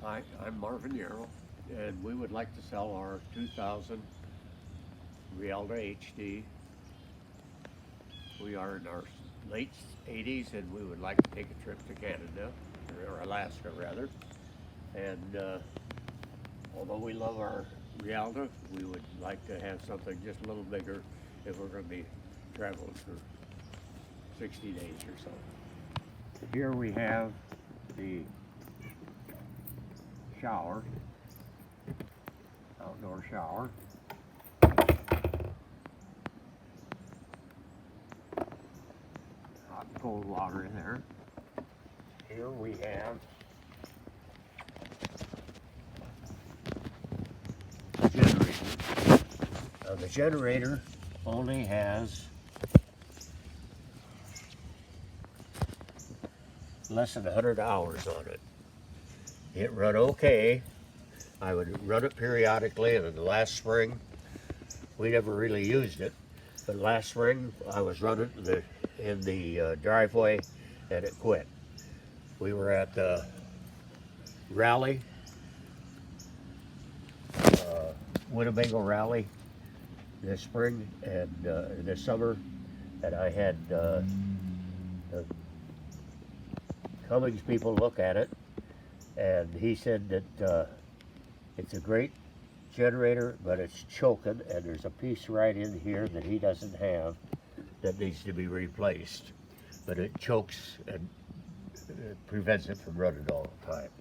Hi, I'm Marvin Yarrow, and we would like to sell our 2000 Rialta HD. We are in our late 80s, and we would like to take a trip to Canada, or Alaska rather. And although we love our Rialta, we would like to have something just a little bigger if we're going to be traveling for 60 days or so. Here we have the shower, outdoor shower. Hot and cold water in there. Here we have the generator. Now the generator only has less than 100 hours on it. It run okay. I would run it periodically, and in the last spring, we never really used it. But last spring, I was running in the driveway, and it quit. We were at the rally, Winnebago rally this spring and this summer, and I had the Cummings people look at it, and he said that it's a great generator, but it's choking, and there's a piece right in here that he doesn't have that needs to be replaced. But it chokes and it prevents it from running all the time.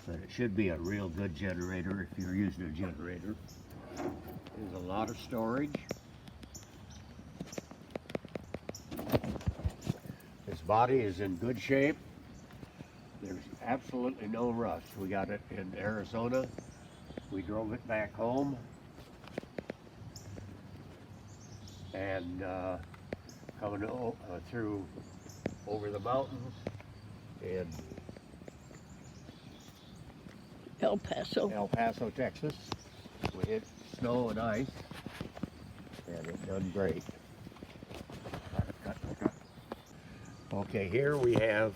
But it should be a real good generator if you're using a generator. There's a lot of storage. This body is in good shape. There's absolutely no rust. We got it in Arizona. We drove it back home. And coming through over the mountains in El Paso, Texas. We hit snow and ice, and it done great. Okay, here we have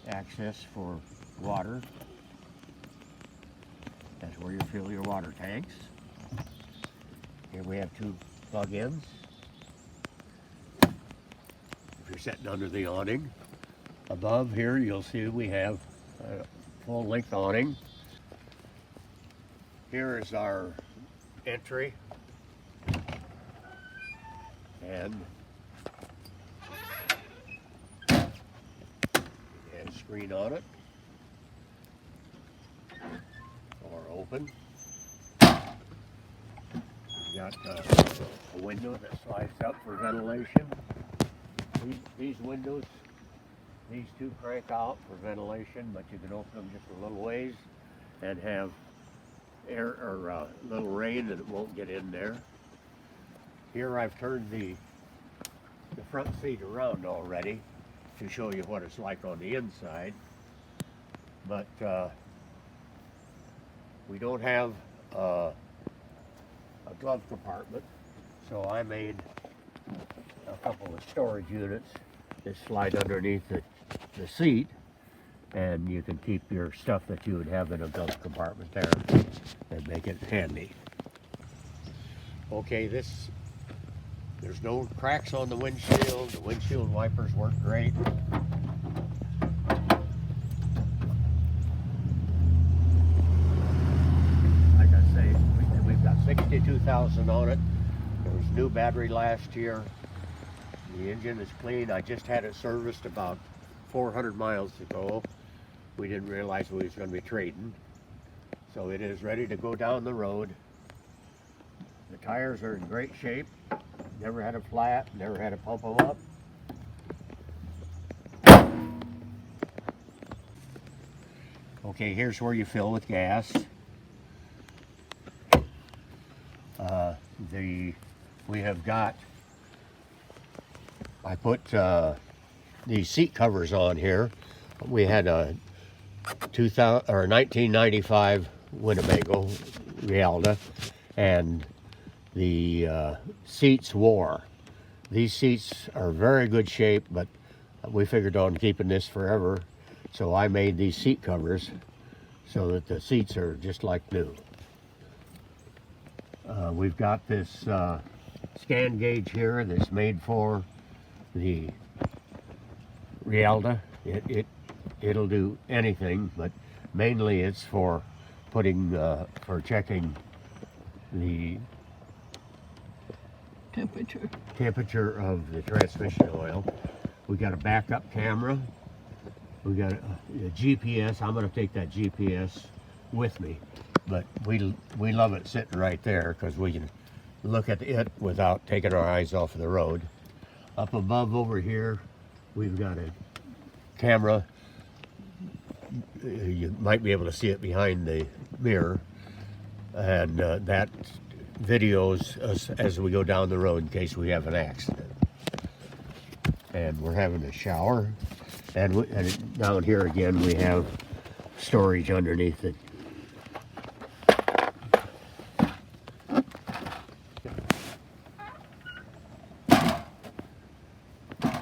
access for water. That's where you fill your water tanks. Here we have two plug-ins. If you're sitting under the awning. Above here you'll see we have a full-length awning. Here is our entry. And screen on it, or open. We got a window that slides up for ventilation. These windows, these two crank out for ventilation, but you can open them just a little ways and have air or little rain and it won't get in there. Here I've turned the front seat around already to show you what it's like on the inside, but we don't have a glove compartment, so I made a couple of storage units that slide underneath the seat, and you can keep your stuff that you would have in a glove compartment there and make it handy. Okay, there's no cracks on the windshield. The windshield wipers work great. Like I say, we've got 62,000 on it. There was new battery last year. The engine is clean. I just had it serviced about 400 miles ago. We didn't realize we was going to be trading. So it is ready to go down the road. The tires are in great shape. Never had a flat, never had to pump them up. Okay, here's where you fill with gas. We have got, I put these seat covers on here. We had a 1995 Winnebago Rialta, and the seats wore. These seats are very good shape, but we figured on keeping this forever, So I made these seat covers so that the seats are just like new. We've got this scan gauge here that's made for the Rialta. It'll do anything, but mainly it's for putting for checking the temperature of the transmission oil. We got a backup camera. We got a GPS. I'm going to take that GPS with me, but we love it sitting right there because we can look at it without taking our eyes off of the road. Up above over here, we've got a camera. You might be able to see it behind the mirror, and that videos us as we go down the road in case we have an accident. And we're having a shower, and down here again we have storage underneath it.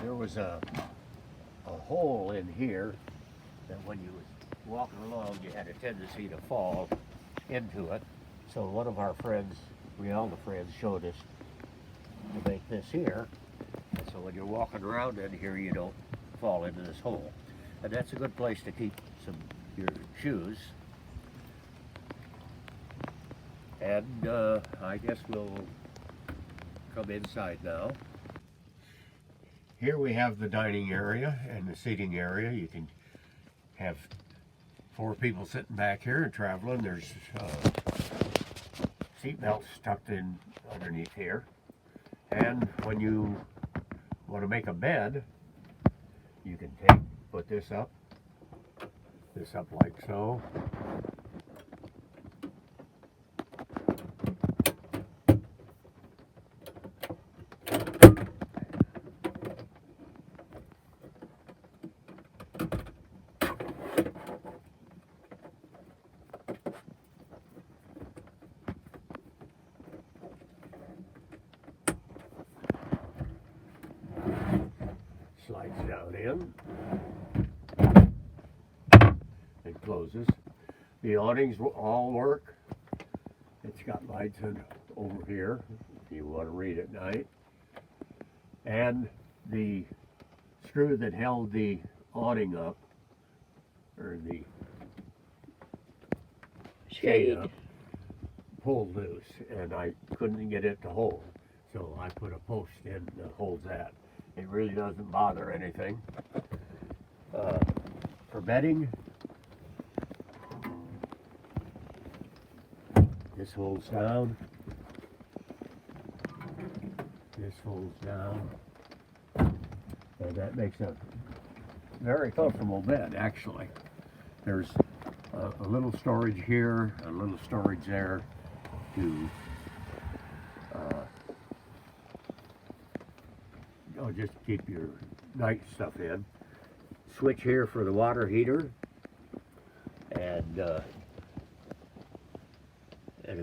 There was a hole in here that when you was walking along you had a tendency to fall into it. So one of our friends, Rialta friends, showed us to make this here. And so when you're walking around in here, you don't fall into this hole. And that's a good place to keep your shoes. And I guess we'll come inside now. Here we have the dining area and the seating area. You can have 4 people sitting back here and traveling. There's seat belts tucked in underneath here. And when you want to make a bed, you can put this up like so. Slides down in and closes. The awnings will all work. It's got lights in over here if you want to read at night. And the screw that held the awning up, or the shade up, pulled loose, and I couldn't get it to hold. So I put a post in that holds that. It really doesn't bother anything. For bedding, this holds down. This holds down. And that makes a very comfortable bed, actually. There's a little storage here, a little storage there to just keep your night stuff in. Switch here for the water heater, and a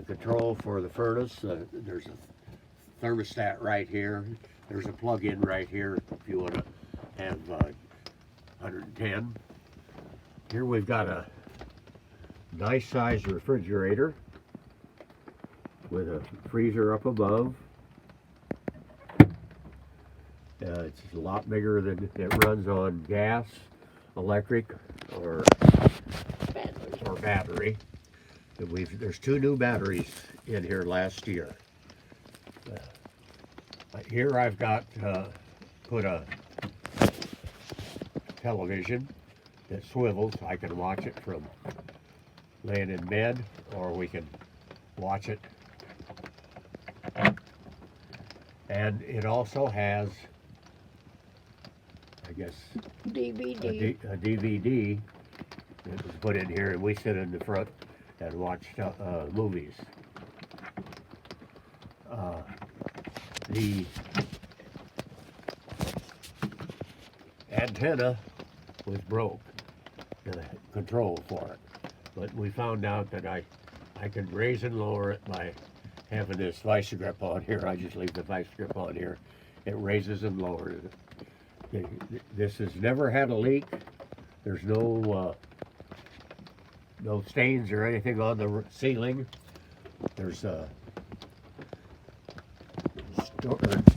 control for the furnace. There's a thermostat right here. There's a plug-in right here if you want to have 110. Here we've got a nice sized refrigerator with a freezer up above. It's a lot bigger than it runs on gas, electric, or battery. There's 2 new batteries in here last year. Here I've got put a television that swivels. I can watch it from laying in bed, or we can watch it. And it also has, I guess, DVD. A DVD that was put in here, and we sit in the front and watch movies. The antenna was broke, the control for it, but we found out that I can raise and lower it by having this vice grip on here. I just leave the vice grip on here. It raises and lowers it. This has never had a leak. There's no no stains or anything on the ceiling. There's a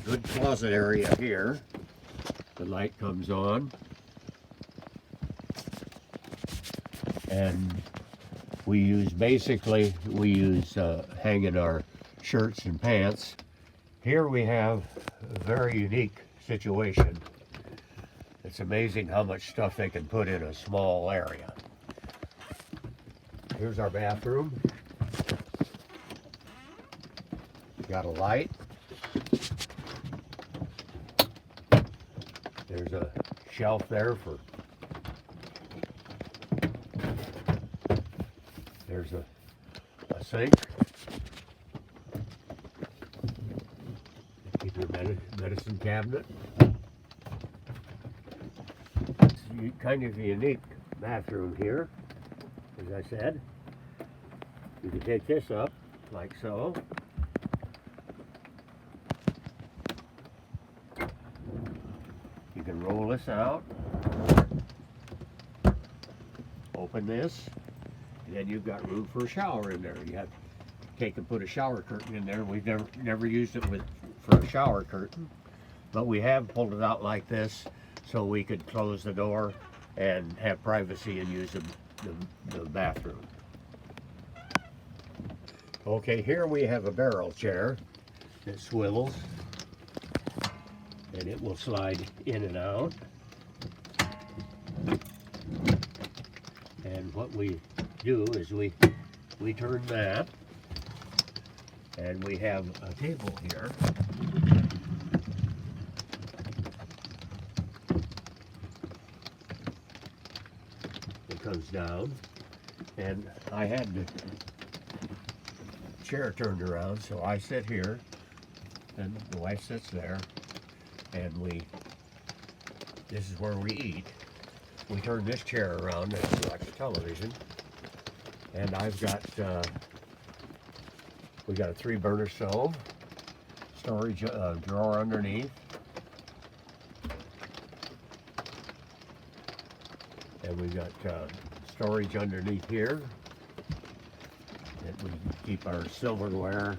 good closet area here. The light comes on, and we use hanging our shirts and pants. Here we have a very unique situation. It's amazing how much stuff they can put in a small area. Here's our bathroom. Got a light. There's a shelf there for, there's a sink. Keep your medicine cabinet. It's kind of a unique bathroom here, as I said. You can take this up like so. You can roll this out, open this, and then you've got room for a shower in there. You have to take and put a shower curtain in there. We've never used it for a shower curtain, but we have pulled it out like this so we could close the door and have privacy and use the bathroom. Okay, here we have a barrel chair that swivels, and it will slide in and out. And what we do is we turn that, and we have a table here. It comes down, and I had the chair turned around, so I sit here, and the wife sits there, and this is where we eat. We turn this chair around and watch television, and I've got we got a 3-burner stove, storage drawer underneath, and we've got storage underneath here that we keep our silverware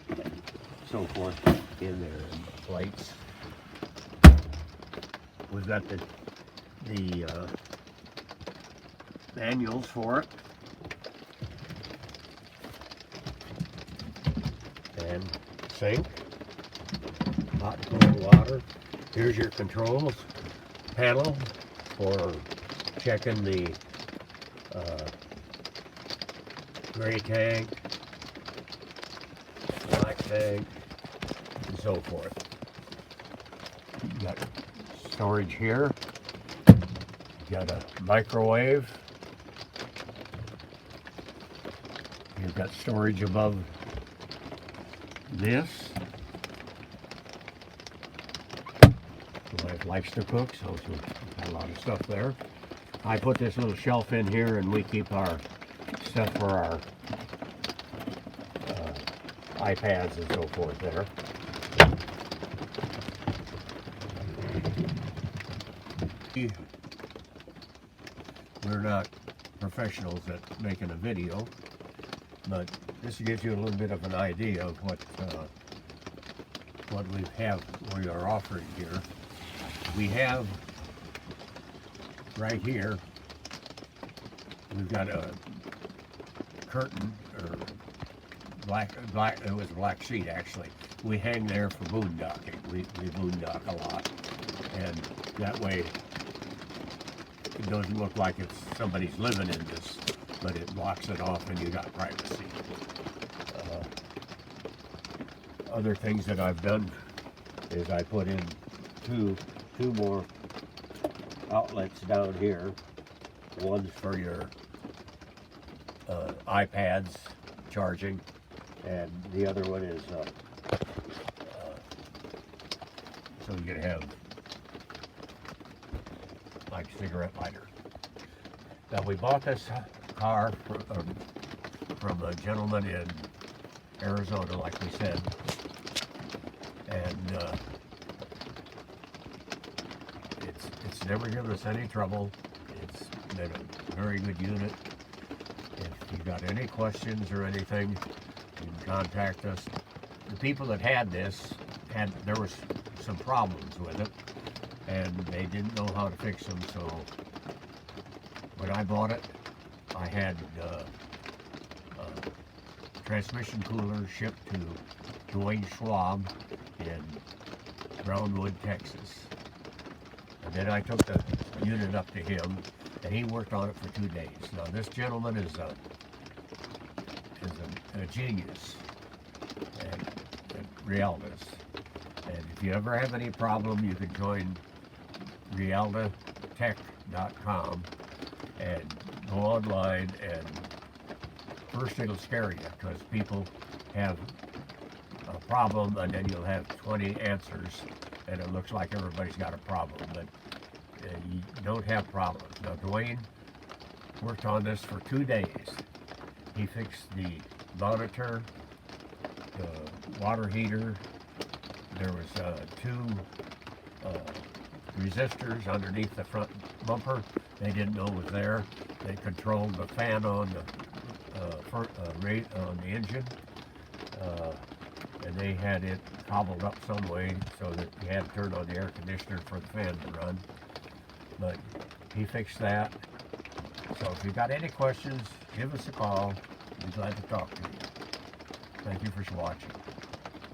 and so forth in there, and plates. We've got the manuals for it, and sink, hot and cold water. Here's your controls panel for checking the gray tank, black tank, and so forth. You got storage here. You got a microwave. You've got storage above this. My wife likes to cook, so she's got a lot of stuff there. I put this little shelf in here, and we keep our stuff for our iPads and so forth there. We're not professionals at making a video, but this gives you a little bit of an idea of what we are offering here. We have right here, we've got a curtain, or it was a black sheet actually. We hang there for boondocking. We boondock a lot, and that way it doesn't look like it's somebody's living in this, but it blocks it off and you got privacy. Other things that I've done is I put in two more outlets down here. One's for your iPads charging, and the other one is so you can have like cigarette lighter. Now we bought this car from a gentleman in Arizona, like we said, and it's never given us any trouble. been a very good unit. If you got any questions or anything, you can contact us. The people that had this, there was some problems with it, and they didn't know how to fix them, so when I bought it, I had transmission cooler shipped to Dwayne Schwab in Brownwood, Texas. And then I took the unit up to him, and he worked on it for 2 days. Now this gentleman is a genius at Rialta's. And if you ever have any problem, you can join rialtatech.com and go online, and first it'll scare you because people have a problem and then you'll have 20 answers and it looks like everybody's got a problem, but you don't have problems. Now Dwayne worked on this for 2 days. He fixed the monitor, the water heater. There was 2 resistors underneath the front bumper. They didn't know was there. They controlled the fan on the engine, and they had it cobbled up some way so that you had to turn on the air conditioner for the fan to run. But he fixed that. So if you've got any questions, give us a call. We'd be glad to talk to you. Thank you for watching.